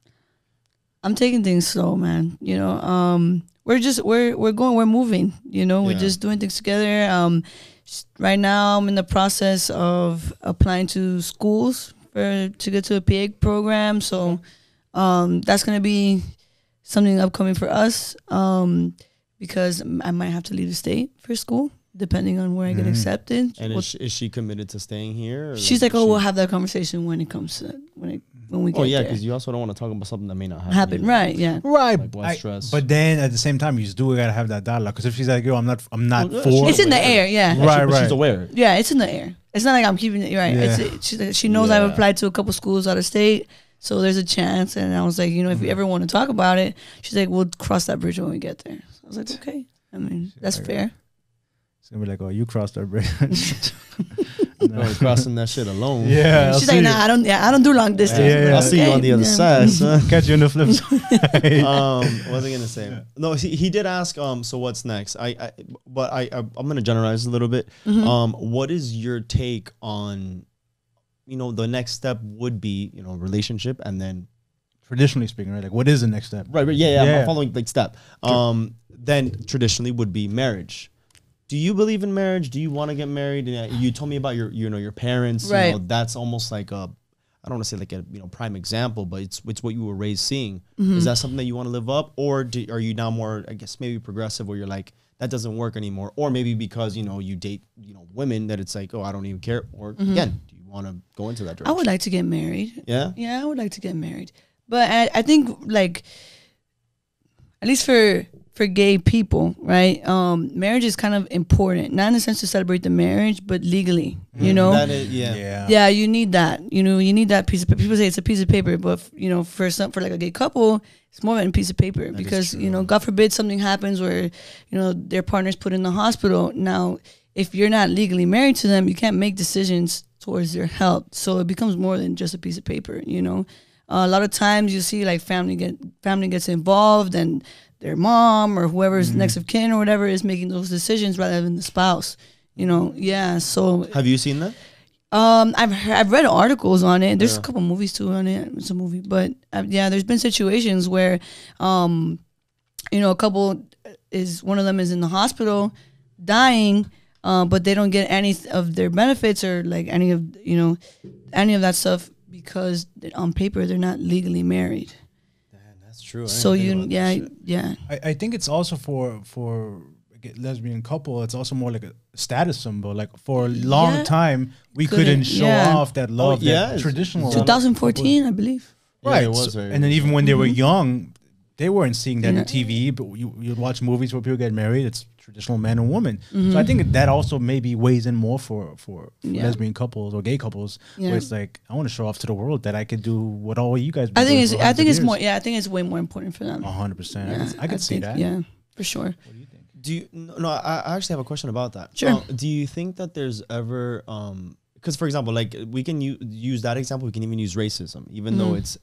I'm taking things slow, man. You know, we're moving. You know, we're Yeah. just doing things together. Right now I'm in the process of applying to schools to get to a PA program. So, that's gonna be something upcoming for us. Because I might have to leave the state for school, depending on where I get accepted. And Well, is she committed to staying here? Or she's like, is oh, she- we'll have that conversation when it comes to when we get Oh yeah, there. because you also don't want to talk about something that may not Happen, either. right? Yeah. Right. Like, why stress? But then at the same time, you do gotta have that dialogue. Because if she's like, yo, I'm not Well, for. It's in the aware. air, yeah. Right, But She's right. aware. Yeah, it's in the air. It's not like I'm keeping it right. Yeah. She knows I've Yeah. applied to a couple schools out of state, so there's a chance. And I was like, you know, if you ever want to talk about it, she's like, we'll cross that bridge when we get there. So I was like, okay. I mean, that's fair. It's gonna be like, oh, you crossed that bridge. No, you're crossing that shit alone. Yeah. She's like, nah, I don't do long distance. Yeah, yeah. I'll see you on the other side. son. Catch you in the flip side. What was I gonna say? No, he did ask. So what's next? I'm gonna generalize a little bit. What is your take on, the next step would be, relationship, and then Traditionally speaking, right? Like, what is the next step? right, Yeah. I'm following like step. Then traditionally would be marriage. Do you believe in marriage? Do you want to get married? And you told me about your parents. Right. That's almost like I don't want to say like a prime example, but it's what you were raised seeing. Is that something that you want to live up, or are you now more, I guess, maybe progressive, where you're like, that doesn't work anymore, or maybe because you date women that it's like, oh, I don't even care, or again, do you want to go into that direction? I would like to get married. Yeah. Yeah, I would like to get married. But I think, like, at least for gay people, right? Marriage is kind of important, not in the sense to celebrate the marriage, but legally, you know? That is, yeah. Yeah, you need that. You need that piece of paper. People say it's a piece of paper, but for like a gay couple, it's more than a piece of paper because God forbid something happens where their partner's put in the hospital. Now, if you're not legally married to them, you can't make decisions towards their health. So it becomes more than just a piece of paper. A lot of times you see like family gets involved and their mom or whoever's next of kin or whatever is making those decisions rather than the spouse. Yeah. So Have you seen that? I've read articles on it. There's a couple movies too on it. It's a movie, but there's been situations where, a couple one of them is in the hospital, dying, but they don't get any of their benefits or like any of that stuff because on paper they're not legally married. That's true. So yeah. I think it's also for a lesbian couple. It's also more like a status symbol. Like for a long time, we couldn't show off that love. That traditional. 2014, I believe. Right. it was So- very and then even when they were young, they weren't seeing that on TV. But you'd watch movies where people get married. It's traditional man and woman. So I think that also maybe weighs in more for lesbian couples or gay couples, where it's like, I want to show off to the world that I could do what all you guys. I think it's more. Yeah, I think it's way more important for them. 100%. I could see think, that. Yeah, for sure. Do you? No, I actually have a question about that. Sure. Do you think that there's ever, because for example, like we can use that example. We can even use racism, even though it's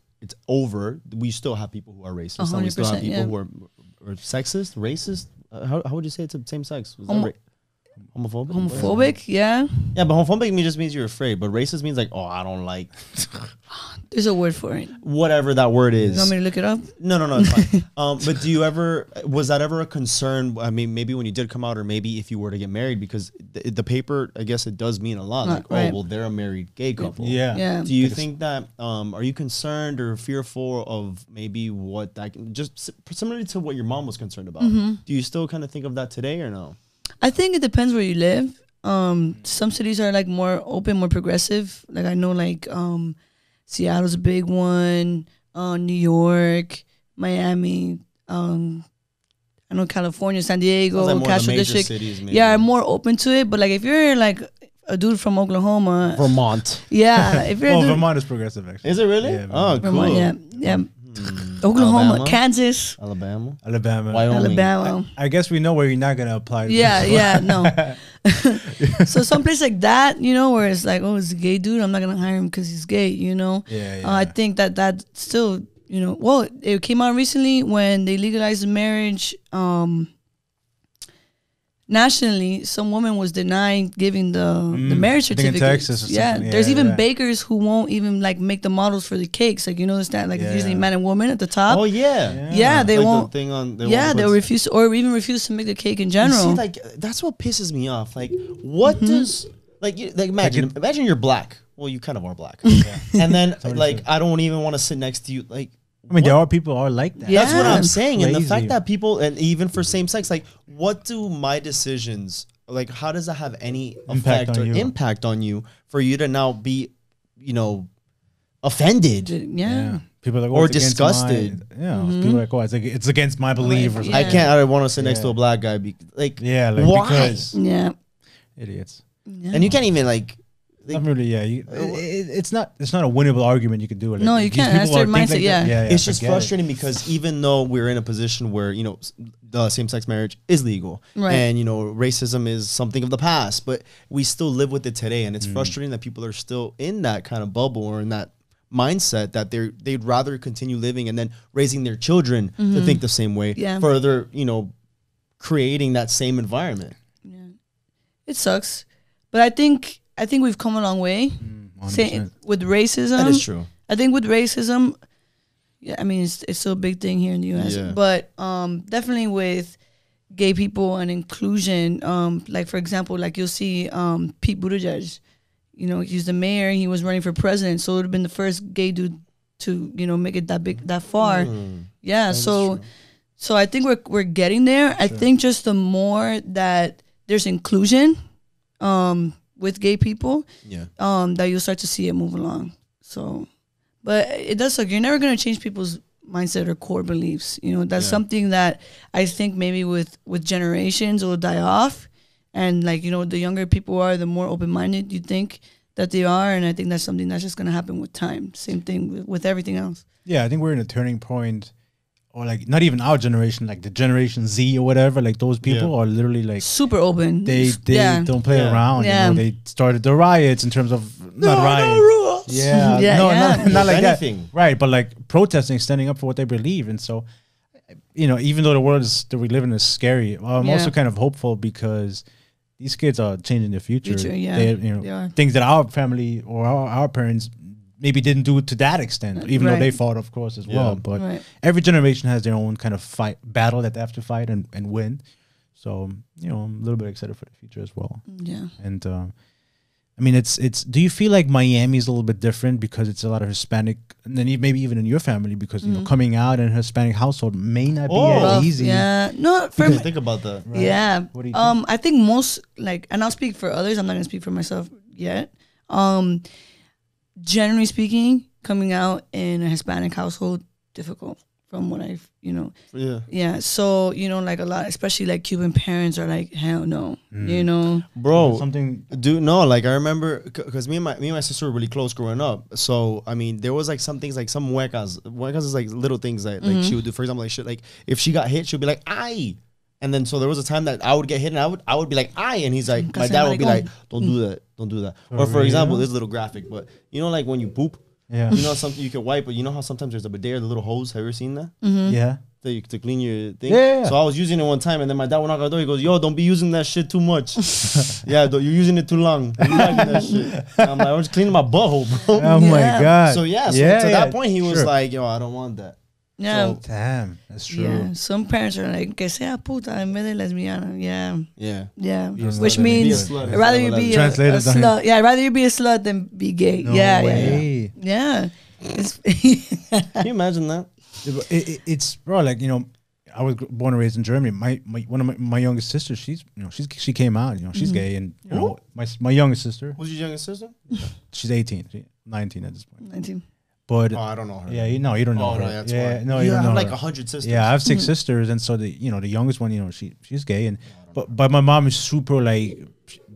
over. We still have people who are racist. And we still have 100%, people who are sexist, racist. How would you say it's the same sex? Was that homophobic? Homophobic, yeah. Yeah, but homophobic just means you're afraid. But racist means like, oh, I don't like There's a word for it. whatever that word is. You want me to look it up? No, it's fine. But was that ever a concern? I mean, maybe when you did come out, or maybe if you were to get married, because the paper, I guess it does mean a lot. Like, right. oh, well, they're a married gay couple. Yeah. Do you think that, are you concerned or fearful of maybe what that can, just similarly to what your mom was concerned about? Do you still kind of think of that today or no? I think it depends where you live. Some cities are like more open, more progressive. Like I know like Seattle's a big one, New York, Miami, I know California, San Diego, Sounds like more the Castro major District. cities, maybe. Yeah, are more open to it. But like if you're like a dude from Oklahoma, Vermont. yeah, if you're a Oh, dude, Vermont is progressive, actually. Is it really? Yeah, Oh, cool. Vermont, yeah. Oklahoma, Alabama? Kansas, Alabama, Alabama. Wyoming. Alabama. I guess we know where you're not gonna apply. To Yeah, no. So someplace like that, you know, where it's like, oh, it's a gay dude. I'm not gonna hire him because he's gay. You know. Yeah, I think that still, you know, well, it came out recently when they legalized marriage. Nationally, some woman was denying giving the marriage I think in certificate. Texas or Yeah, something. there's Yeah, even yeah. bakers who won't even like make the models for the cakes. Like, you notice that, like, it's usually Yeah. man and woman at the top. Oh yeah. Yeah, they Like won't. the thing on. They Yeah, won't they'll put- refuse or even refuse to make the cake in You general. see, like that's what pisses me off. Like, what does like imagine you're black. Well, you kind of are black. And then like I don't even want to sit next to you. Like, I mean, what- there are people are like that. Yeah. That's what I'm saying. And the Crazy. fact that people, and even for same sex, like, what do my decisions, like, how does that have any Impact effect on or you. impact on you for you to now be, you know, offended? Yeah. People are like, Or it's against disgusted. My, yeah, people are like, oh, it's against my belief or Right, something. yeah. I want to sit next to Yeah. a black guy. Like, Yeah, like why? because Yeah. idiots. And you can't even, like, Not really, yeah. It's not a winnable argument you could do. Like, No, you these can't. people That's their are- think mindset, that. yeah. it's just forget it. frustrating because even though we're in a position where, you know, the same-sex marriage is legal Right. and, you know, racism is something of the past, but we still live with it today. And it's frustrating that people are still in that kind of bubble or in that mindset that they'd rather continue living and then raising their children to think the same way, Yeah. further, you know, creating that same environment. It sucks. But I think we've come a long way. 100%. With racism. That is true. I think with racism, yeah, I mean it's still a big thing here in the US. Yeah. But definitely with gay people and inclusion, like for example, like you'll see Pete Buttigieg, you know, he's the mayor, he was running for president, so it would have been the first gay dude to, you know, make it that far. Yeah, so I think we're getting there. I think just the more that there's inclusion with gay people, Yeah. that you'll start to see it move along. So, but it does suck. You're never gonna change people's mindset or core beliefs. You know, that's something that I think maybe with generations will die off. And like, you know, the younger people are, the more open-minded you think that they are. And I think that's something that's just gonna happen with time. Same thing with everything else. Yeah, I think we're in a turning point, or like not even our generation, like the Generation Z or whatever. Like those people Yeah. are literally like Super open. they yeah. don't play Yeah. around. Yeah. You know, they started the riots in terms of not riots. Yeah, Yeah, no, yeah. not like If that. anything. Right, but like protesting, standing up for what they believe, and so, you know, even though the world that we live in is scary, I'm Yeah. also kind of hopeful because these kids are changing their future. Future, yeah, They, you know, they are. things that our family or our parents maybe didn't do to that extent, even though Right. they fought, of course, as well. But Right. every generation has their own kind of battle that they have to fight and win. So, you know, I'm a little bit excited for the future as well. Yeah. And I mean, it's. Do you feel like Miami is a little bit different because it's a lot of Hispanic, and then maybe even in your family because you know coming out in a Hispanic household may not be as Rough, easy. Yeah. No, for Okay, me, think about that. Right. yeah. What do you think? I think most like, and I'll speak for others. I'm not gonna speak for myself yet. Generally speaking, coming out in a Hispanic household, difficult from what I've, you know. Yeah. Yeah. So, you know, like a lot, especially like Cuban parents are like, hell no, you know. Bro, Something. dude, no, like I remember because me and my sister were really close growing up. So I mean, there was like some things like some huecas is like little things that like she would do. For example, like shit, like if she got hit, she'd be like, "Ay," and then so there was a time that I would get hit and I would be like, "Ay," and he's like, my dad would be like, "Don't do that, don't do that." Or for example, real? this is a little graphic, but you know, like when you poop, Yeah. you know something you can wipe, but you know how sometimes there's a bidet or the little hose. Have you ever seen that? Yeah. To clean your thing. Yeah. So I was using it one time, and then my dad went knock on the door. He goes, "Yo, don't be using that shit too much. Yeah, you're using it too long. You're liking that shit." And I'm like, "I'm just cleaning my butthole, bro." Oh my Yeah. God. So yeah, so to that point, he was sure. like, "Yo, I don't want that." Yeah. So, Damn, that's true. Yeah. Some parents are like, que sea puta en vez de lesbiana. Yeah. yeah. Yeah. a Which slut. means Be a slut. I'd rather you be a Translated, don't you? slut. Yeah, I'd rather you be a slut than be gay. No yeah, way. yeah. It's Can you imagine that? It's bro, like you know, I was born and raised in Germany. One of my youngest sisters, she came out. You know, she's gay, and you know, my youngest sister, Who's your youngest sister? she's 18, 19 at this point. 19. Oh, But I don't know her. yeah, you know her. Oh, no, that's yeah, why. no, you you don't know have like her. 100 sisters. Yeah, I have 6 sisters, and so the youngest one, you know, she's gay, and but my mom is super like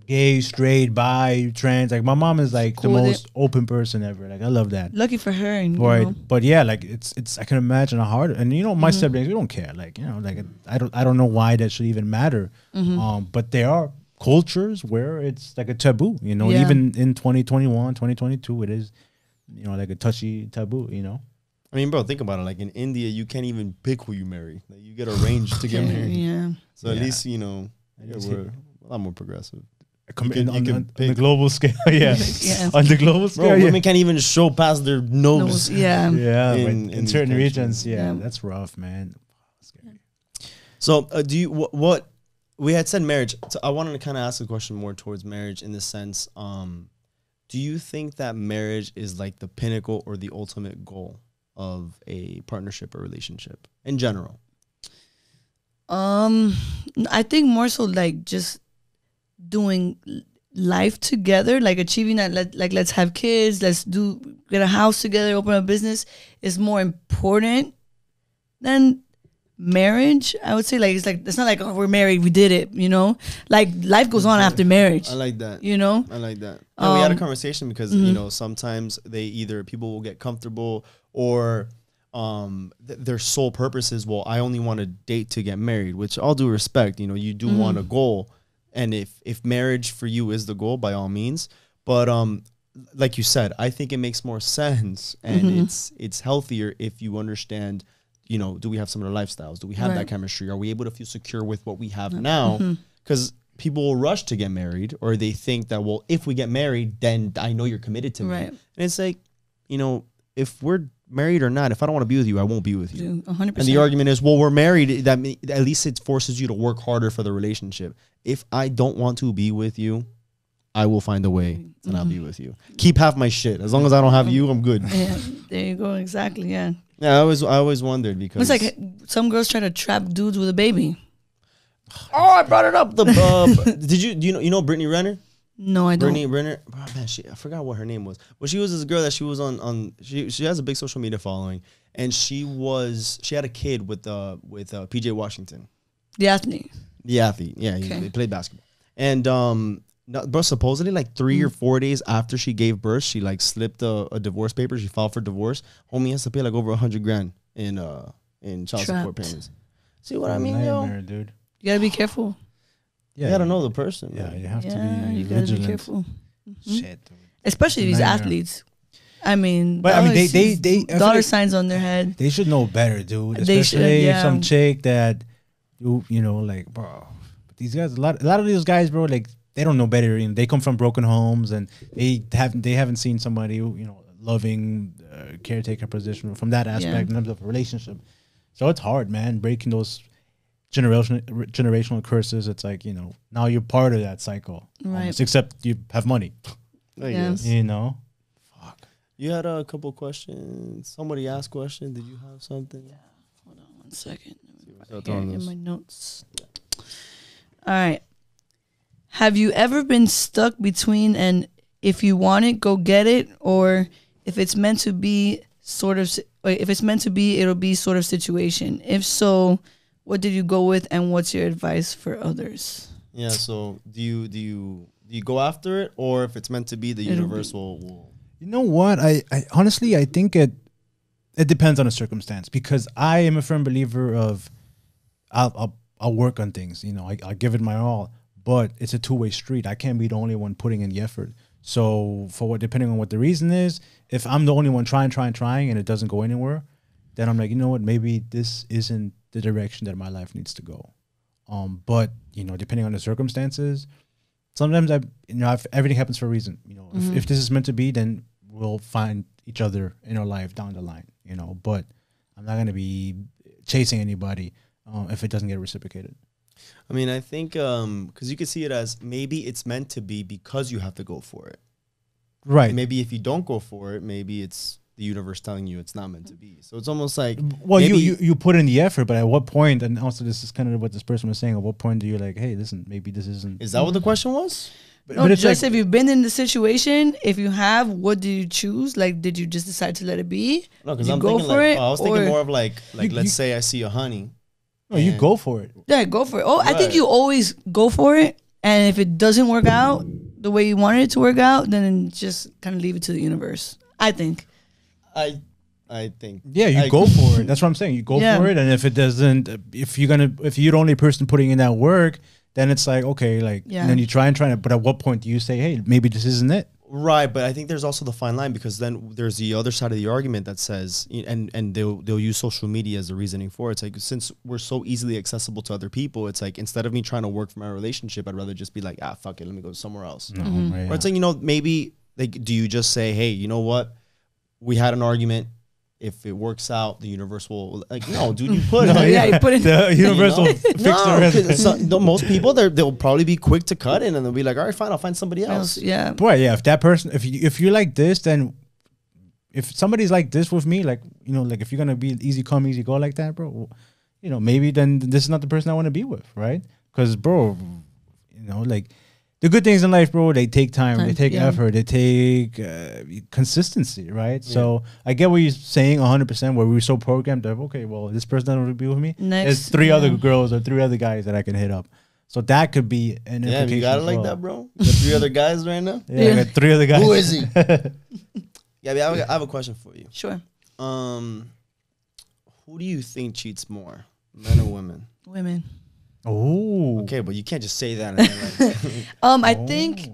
gay, straight, bi, trans. Like my mom is like Cool the with most open person ever. Like I love that. Lucky for her. And, you Right, know. but yeah, like it's I can imagine how hard. And you know, my siblings, we don't care. Like you know, like I don't know why that should even matter. But there are cultures where it's like a taboo. You know, Yeah. even in 2021, 2022, it is, you know, like a touchy taboo. You know. I mean, bro, think about it. Like in India, you can't even pick who you marry. Like you get arranged to get Okay, married. yeah. So at Yeah. least, you know, At least we're a lot more progressive. On, can on the pick. global scale, yeah. Yeah. On the global Bro, scale, yeah. women can't even show past their nose. Yeah. Yeah, in but in these certain countries. regions, yeah, Yeah. that's rough, man. Scary. So, do you what we had said marriage? So I wanted to kind of ask a question more towards marriage in the sense, do you think that marriage is like the pinnacle or the ultimate goal of a partnership or relationship in general? I think more so like just doing life together, like achieving that. Let's have kids, get a house together, open a business is more important than marriage. I would say it's not like, oh, we're married, we did it, you know. Like life goes on after marriage. I like that. You know. I like that. Yeah, we had a conversation because you know sometimes people will get comfortable or their sole purpose is, well, I only want to date to get married, which all due respect, you know, you do want a goal, and if marriage for you is the goal, by all means, but like you said, I think it makes more sense and it's healthier if you understand, you know, do we have similar lifestyles? Do we have that chemistry? Are we able to feel secure with what we have now? Because people will rush to get married, or they think that, well, if we get married, then I know you're committed to me. Right. And it's like, you know, if we're married or not, if I don't want to be with you, I won't be with you. 100%. And the argument is, well, we're married. At least it forces you to work harder for the relationship. If I don't want to be with you, I will find a way to not be with you. Keep half my shit. As long as I don't have you, I'm good. Yeah, there you go. Exactly. Yeah. Yeah, I always wondered because It's like some girls try to trap dudes with a baby. oh, I brought it up. Do you know Brittany Renner? No, I don't. Brittany Renner. Oh, man, I forgot what her name was. Well, she was this girl that she was on. She has a big social media following, and she had a kid with PJ Washington, The athlete. the athlete. Yeah, Okay. they played basketball, and but supposedly like 3 or 4 days after she gave birth, she like slipped a divorce paper. She filed for divorce. Homie has to pay like over $100,000 in child support Trapped. payments. See what I mean, yo? Nightmare, dude. You gotta be careful. You gotta know the person. Yeah, man. you have to Yeah, be you gotta vigilant. be careful. Shit, dude. Especially these Nightmare. athletes. I mean, But I mean, dollar- they- I feel dollar like- signs on their head. They should know better, dude. They should, Especially yeah. some chick that, you know, like, bro. But these guys, a lot of these guys, bro, like they don't know better. You know, they come from broken homes, and they haven't seen somebody who, you know, loving caretaker position from that aspect in terms of a relationship. So it's hard, man, breaking those generational curses. It's like, you know, now you're part of that cycle, Right. almost, except you have money. I Yeah. guess. You know, fuck. You had a couple questions. Somebody asked question. Did you have something? Hold on 1 second. what's Here, on in this. my notes. All right. Have you ever been stuck between an if you want it, go get it, or if it's meant to be it'll be sort of situation? If so, what did you go with, and what's your advice for others? Yeah. So do you go after it, or if it's meant to be, the It'll be- universe will? You know what? I honestly, I think it depends on the circumstance, because I am a firm believer of I'll work on things. You know, I'll give it my all, but it's a two-way street. I can't be the only one putting in the effort. So depending on what the reason is, if I'm the only one trying, and it doesn't go anywhere, then I'm like, you know what? Maybe this isn't the direction that my life needs to go. But you know, depending on the circumstances, sometimes everything happens for a reason. You know, if this is meant to be, then we'll find each other in our life down the line. You know, but I'm not gonna be chasing anybody if it doesn't get reciprocated. I mean, I think because you could see it as maybe it's meant to be because you have to go for it. Right. Maybe if you don't go for it, maybe it's the universe telling you it's not meant to be. So it's almost like, Well, maybe, you put in the effort, but at what point? And also, this is kind of what this person was saying. At what point do you like, hey, listen, maybe this isn't? is that what the question was? No, it's just like, if you've been in the situation, if you have, what did you choose? Like, did you just decide to let it be? No, because Did you I'm go thinking for like, it, I was thinking or- more of like You- let's you- say I see a honey. no, you and- go for it. Yeah, go for it. Oh, I think Right. you always go for it. And if it doesn't work out the way you wanted it to work out, then just kind of leave it to the universe. I think. I think. Yeah, you go for it. That's what I'm saying. You go Yeah. for it, and if it doesn't, if you're the only person putting in that work, then it's like okay, like, Yeah. and then you try it. But at what point do you say, hey, maybe this isn't it? Right, but I think there's also the fine line because then there's the other side of the argument that says, and they'll use social media as the reasoning for it. It's like since we're so easily accessible to other people, it's like instead of me trying to work for my relationship, I'd rather just be like, fuck it, let me go somewhere else. No, Mm-hmm. right, Or it's like maybe like, do you just say, hey, you know what, we had an argument. If it works out, the universe will no, dude. You put Yeah, you put it. the universal No, fix the rest. most people they'll probably be quick to cut in and they'll be like, all right, fine, I'll find somebody else. Yeah. Boy, yeah. If that person, if you're like this, then if somebody's like this with me, like like if you're gonna be easy come, easy go like that, bro, maybe then this is not the person I want to be with, right? Because, bro, like the good things in life, bro, they take time, they take yeah. effort, they take consistency, right? So I get what you're saying 100%. Where we're so programmed that okay, well, this person doesn't want to be with me. Next, There's three other yeah. girls or three other guys that I can hit up. So that could be an Yeah, implication. you got it as like well. that, bro. You got 3 other guys right now. Yeah, I got 3 other guys. Who is he? Yeah, I have a question for you. Sure. Who do you think cheats more, men or women? Women. Oh, Okay, but you can't just say that. And then, like, I think